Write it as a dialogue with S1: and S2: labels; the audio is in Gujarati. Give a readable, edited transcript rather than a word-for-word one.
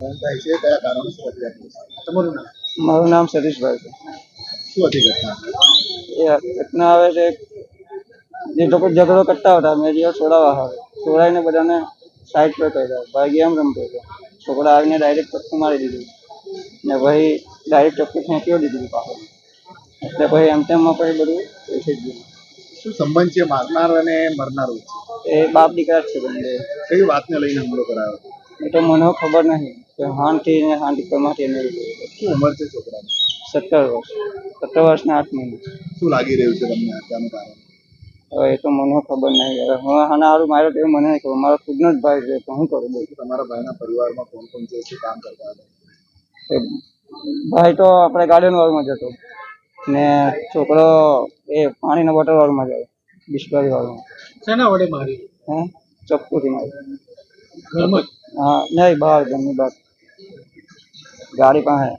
S1: થાય છે કયા કારણોસર હત્યા થઈ છે? તમારું નામ?
S2: મારું નામ સતીશભાઈ છે.
S1: શું હતી ઘટના?
S2: એ ઘટના આવે છે, જે લોકો ઝઘડો કરતા હતા, મેં જે છોડાવવા આવે છોડાવીને બધાને સાઈડ પર કર્યા. ભાઈ ગેમ રમતો હતો, છોકરા આવીને ડાયરેક્ટ ચપ્પુ મારી દીધું ને પછી ડાયરેક્ટ ચપ્પુ ફેંકી દીધું પાછળ. એટલે પછી એમ તેમમાં પછી બધું થઈ ગયું.
S1: શું સંબંધ છે મારનાર અને મરનાર વચ્ચે?
S2: એ બાપ દીકરા જ છે બંને.
S1: કઈ વાતને લઈને હુમલો કરાયો?
S2: એ તો મને ખબર નહીં કે હાનથી ને હાન દીકરામાંથી એને
S1: શું ઉંમર છે છોકરાની?
S2: 17 વર્ષ, 17 વર્ષને 8 મહિના.
S1: શું લાગી રહ્યું છે તમને હત્યાનું કારણ?
S2: હવે એ તો મને ખબર નહીં. હવે આના સારું માર્યો તો એ મને નહીં ખબર. મારો ખુદનો જ ભાઈ છે તો હું કરું બોલ.
S1: તમારા ભાઈના પરિવારમાં કોણ કોણ છે? શું કામ કરતા હતા?
S2: એ ભાઈ તો આપણે ગાર્ડન વાળમાં જતો ને છોકરો એ પાણીના બોટલ વાળમાં જાય, બિસ્લરી વાળમાં.
S1: શેના વડે મારી?
S2: હે ચપ્પુથી મારી.
S1: ઘરમાં?
S2: હા નહીં, બહાર ઘરની બહાર ગાડી પાસે.